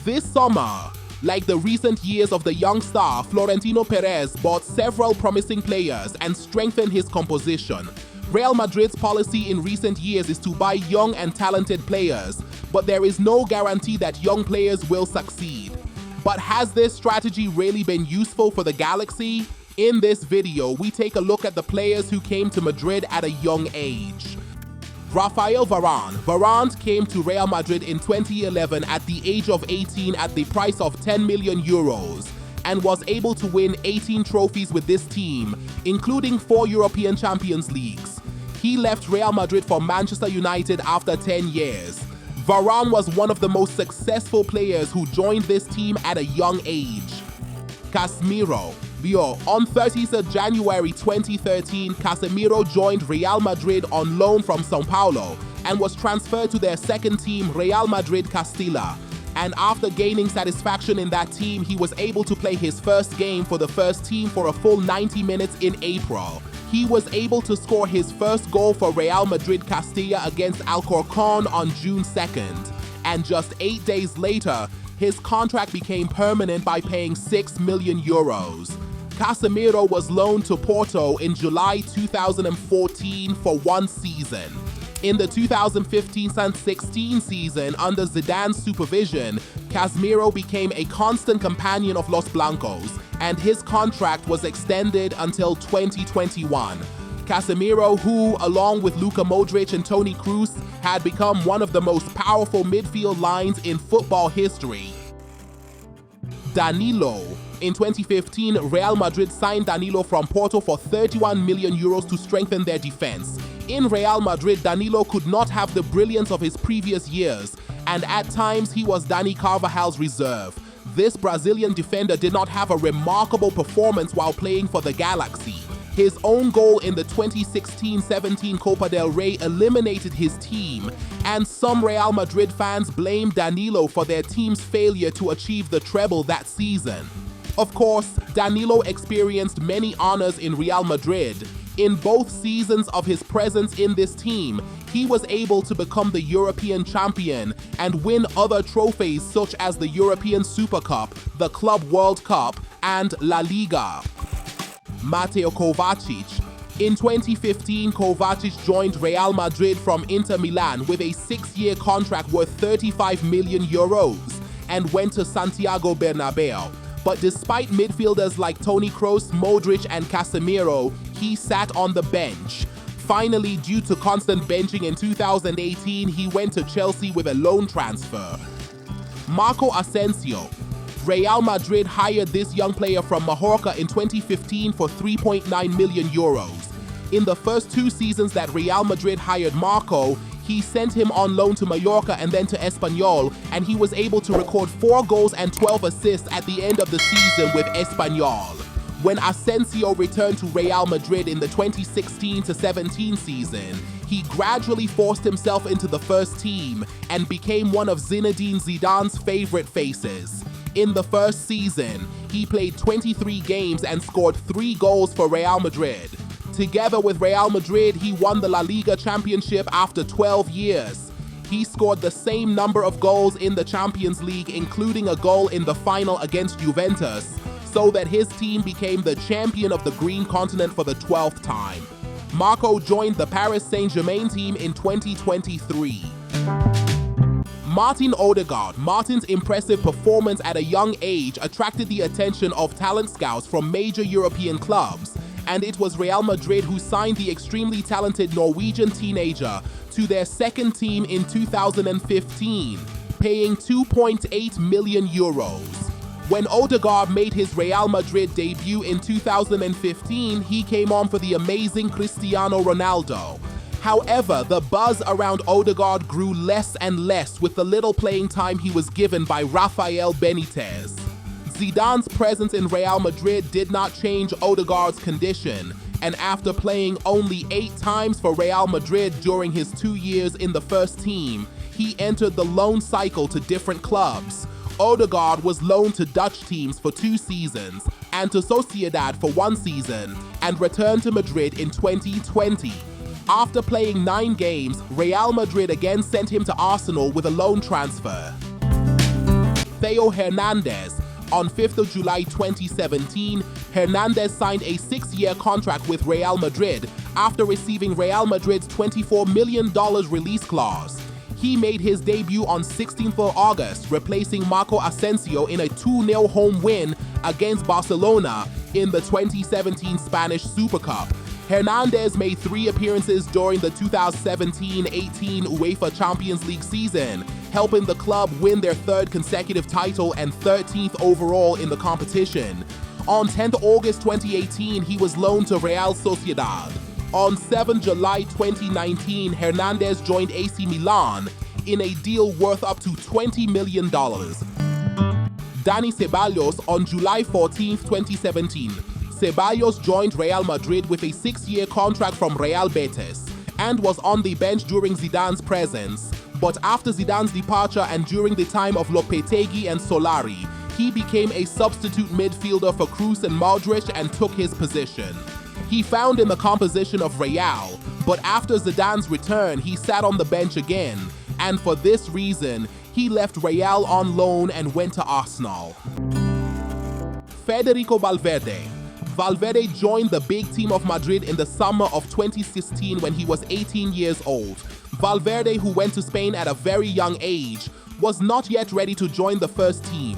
This summer, like the recent years of the young star, Florentino Perez bought several promising players and strengthened his composition. Real Madrid's policy in recent years is to buy young and talented players, but there is no guarantee that young players will succeed. But has this strategy really been useful for the Galaxy? In this video, we take a look at the players who came to Madrid at a young age. Rafael Varane. Varane came to Real Madrid in 2011 at the age of 18 at the price of 10 million euros and was able to win 18 trophies with this team, including 4 European Champions Leagues. He left Real Madrid for Manchester United after 10 years. Varane was one of the most successful players who joined this team at a young age. Casemiro. On 30th of January 2013, Casemiro joined Real Madrid on loan from São Paulo and was transferred to their second team, Real Madrid Castilla. And after gaining satisfaction in that team, he was able to play his first game for the first team for a full 90 minutes in April. He was able to score his first goal for Real Madrid Castilla against Alcorcón on June 2nd. And just 8 days later, his contract became permanent by paying 6 million euros. Casemiro was loaned to Porto in July 2014 for 1 season. In the 2015-16 season, under Zidane's supervision, Casemiro became a constant companion of Los Blancos, and his contract was extended until 2021. Casemiro, who, along with Luka Modric and Toni Kroos, had become one of the most powerful midfield lines in football history. Danilo. In 2015, Real Madrid signed Danilo from Porto for 31 million euros to strengthen their defense. In Real Madrid, Danilo could not have the brilliance of his previous years, and at times he was Dani Carvajal's reserve. This Brazilian defender did not have a remarkable performance while playing for the Galaxy. His own goal in the 2016-17 Copa del Rey eliminated his team, and some Real Madrid fans blame Danilo for their team's failure to achieve the treble that season. Of course, Danilo experienced many honors in Real Madrid. In both seasons of his presence in this team, he was able to become the European champion and win other trophies such as the European Super Cup, the Club World Cup, and Laliga. Mateo Kovacic. In 2015, Kovacic joined Real Madrid from Inter Milan with a 6-year contract worth 35 million euros and went to Santiago Bernabeu. But despite midfielders like Toni Kroos, Modric, and Casemiro, he sat on the bench. Finally, due to constant benching in 2018, he went to Chelsea with a loan transfer. Marco Asensio. Real Madrid hired this young player from Majorca in 2015 for 3.9 million euros. In the first 2 seasons that Real Madrid hired Marco, he sent him on loan to Mallorca and then to Espanyol, and he was able to record 4 goals and 12 assists at the end of the season with Espanyol. When Asensio returned to Real Madrid in the 2016-17 season, he gradually forced himself into the first team and became one of Zinedine Zidane's favorite faces. In the first season, he played 23 games and scored 3 goals for Real Madrid. Together with Real Madrid, he won the Laliga championship after 12 years. He scored the same number of goals in the Champions League, including a goal in the final against Juventus, so that his team became the champion of the Green Continent for the 12th time. Marco joined the Paris Saint-Germain team in 2023. Martin Odegaard. Martin's impressive performance at a young age attracted the attention of talent scouts from major European clubs, and it was Real Madrid who signed the extremely talented Norwegian teenager to their second team in 2015, paying 2.8 million euros. When Odegaard made his Real Madrid debut in 2015, he came on for the amazing Cristiano Ronaldo. However, the buzz around Odegaard grew less and less with the little playing time he was given by Rafael Benitez. Zidane's presence in Real Madrid did not change Odegaard's condition, and after playing only 8 times for Real Madrid during his 2 years in the first team, he entered the loan cycle to different clubs. Odegaard was loaned to Dutch teams for 2 seasons and to Sociedad for 1 season, and returned to Madrid in 2020. After playing 9 games, Real Madrid again sent him to Arsenal with a loan transfer. Theo Hernandez. On 5th of July 2017, Hernandez signed a 6-year contract with Real Madrid after receiving Real Madrid's $24 million release clause. He made his debut on 16th of August, replacing Marco Asensio in a 2-0 home win against Barcelona in the 2017 Spanish Super Cup. Hernandez made 3 appearances during the 2017-18 UEFA Champions League season, helping the club win their 3rd consecutive title and 13th overall in the competition. On 10th August 2018, he was loaned to Real Sociedad. On 7 July 2019, Hernandez joined AC Milan in a deal worth up to $20 million. Dani Ceballos on July 14, 2017. Ceballos joined Real Madrid with a 6-year contract from Real Betis and was on the bench during Zidane's presence. But after Zidane's departure and during the time of Lopetegui and Solari, he became a substitute midfielder for Kroos and Modric and took his position. He found in the composition of Real, but after Zidane's return, he sat on the bench again, and for this reason, he left Real on loan and went to Arsenal. Federico Valverde. Valverde joined the big team of Madrid in the summer of 2016 when he was 18 years old. Valverde, who went to Spain at a very young age, was not yet ready to join the first team.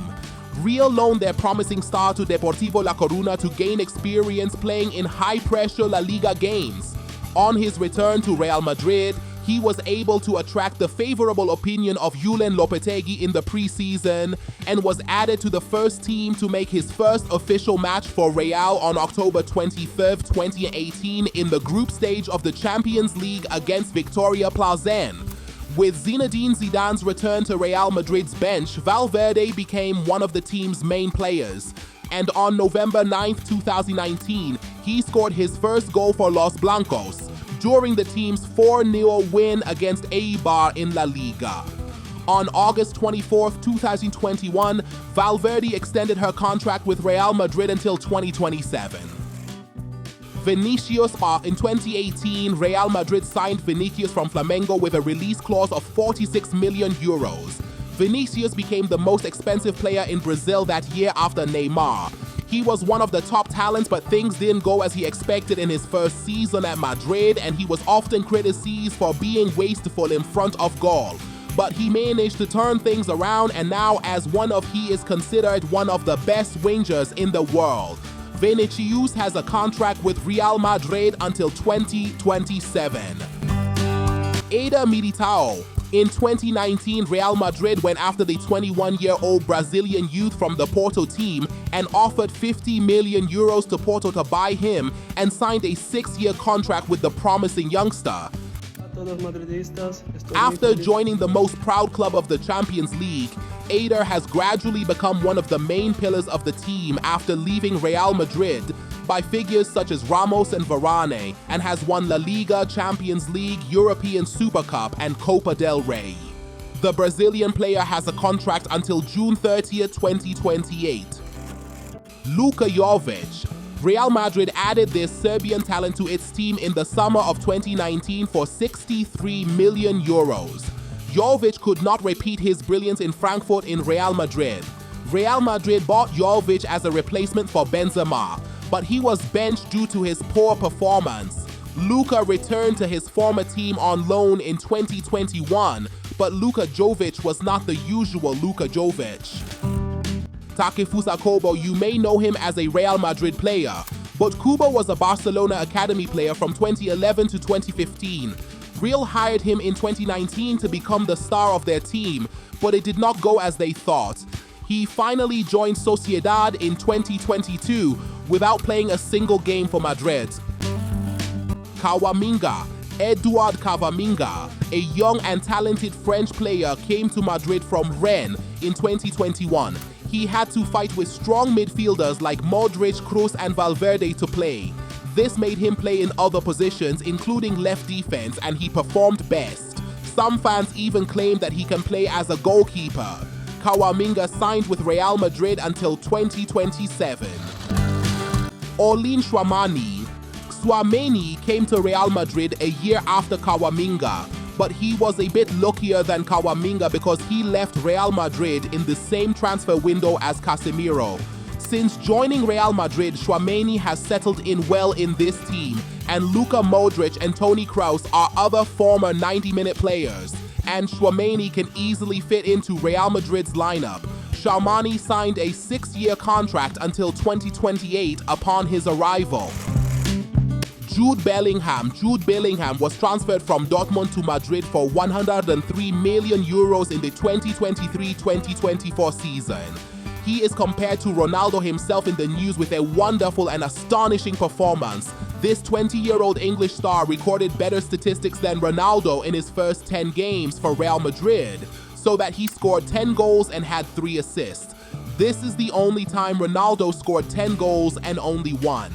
Real loaned their promising star to Deportivo La Coruna to gain experience playing in high-pressure La Liga games. On his return to Real Madrid, he was able to attract the favorable opinion of Julen Lopetegui in the preseason and was added to the first team to make his first official match for Real on October 23, 2018 in the group stage of the Champions League against Victoria Plzen. With Zinedine Zidane's return to Real Madrid's bench, Valverde became one of the team's main players. And on November 9, 2019, he scored his first goal for Los Blancos during the team's 4-0 win against Eibar in La Liga. On August 24, 2021, Valverde extended her contract with Real Madrid until 2027. Vinicius. In 2018, Real Madrid signed Vinicius from Flamengo with a release clause of 46 million euros. Vinicius became the most expensive player in Brazil that year after Neymar. He was one of the top talents, but things didn't go as he expected in his first season at Madrid, and he was often criticized for being wasteful in front of goal. But he managed to turn things around, and now he is considered one of the best wingers in the world. Vinicius has a contract with Real Madrid until 2027. Eder Militao. In 2019, Real Madrid went after the 21-year-old Brazilian youth from the Porto team and offered 50 million euros to Porto to buy him and signed a 6-year contract with the promising youngster. After joining the most proud club of the Champions League, Eder has gradually become one of the main pillars of the team after leaving Real Madrid by figures such as Ramos and Varane, and has won La Liga, Champions League, European Super Cup, and Copa del Rey. The Brazilian player has a contract until June 30, 2028. Luka Jovic. Real Madrid added this Serbian talent to its team in the summer of 2019 for 63 million euros. Jovic could not repeat his brilliance in Frankfurt in Real Madrid. Real Madrid bought Jovic as a replacement for Benzema, but he was benched due to his poor performance. Luka returned to his former team on loan in 2021, but Luka Jovic was not the usual Luka Jovic. Takefusa Kobo. You may know him as a Real Madrid player, but Kubo was a Barcelona academy player from 2011 to 2015. Real hired him in 2019 to become the star of their team, but it did not go as they thought. He finally joined Sociedad in 2022 without playing a single game for Madrid. Camavinga. Edouard Camavinga, a young and talented French player, came to Madrid from Rennes in 2021. He had to fight with strong midfielders like Modric, Kroos, and Valverde to play. This made him play in other positions, including left defense, and he performed best. Some fans even claim that he can play as a goalkeeper. Camavinga signed with Real Madrid until 2027. Orlin Tchouameni. Tchouameni came to Real Madrid a year after Camavinga, but he was a bit luckier than Kamavinga because he left Real Madrid in the same transfer window as Casemiro. Since joining Real Madrid, Tchouaméni has settled in well in this team, and Luka Modric and Toni Kroos are other former 90-minute players, and Tchouaméni can easily fit into Real Madrid's lineup. Tchouaméni signed a 6-year contract until 2028 upon his arrival. Jude Bellingham was transferred from Dortmund to Madrid for 103 million euros in the 2023-2024 season. He is compared to Ronaldo himself in the news with a wonderful and astonishing performance. This 20-year-old English star recorded better statistics than Ronaldo in his first 10 games for Real Madrid, so that he scored 10 goals and had 3 assists. This is the only time Ronaldo scored 10 goals and only 1.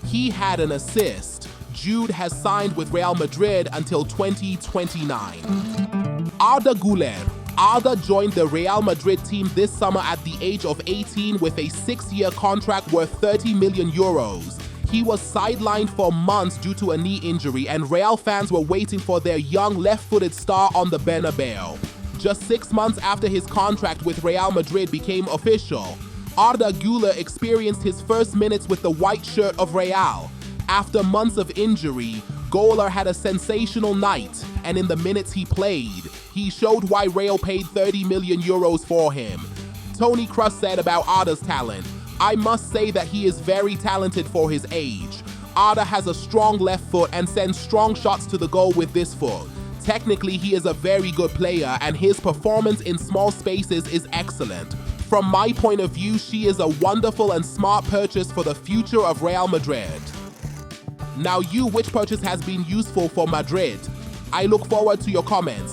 He had an assist. Jude has signed with Real Madrid until 2029. Arda Güler. Arda joined the Real Madrid team this summer at the age of 18 with a 6-year contract worth 30 million euros. He was sidelined for months due to a knee injury, and Real fans were waiting for their young left-footed star on the Bernabeu. Just 6 months after his contract with Real Madrid became official, Arda Güler experienced his first minutes with the white shirt of Real. After months of injury, Güler had a sensational night, and in the minutes he played, he showed why Real paid 30 million euros for him. Toni Kroos said about Arda's talent, "I must say that he is very talented for his age. Arda has a strong left foot and sends strong shots to the goal with this foot. Technically, he is a very good player, and his performance in small spaces is excellent. From my point of view, she is a wonderful and smart purchase for the future of Real Madrid." Now which purchase has been useful for Madrid? I look forward to your comments.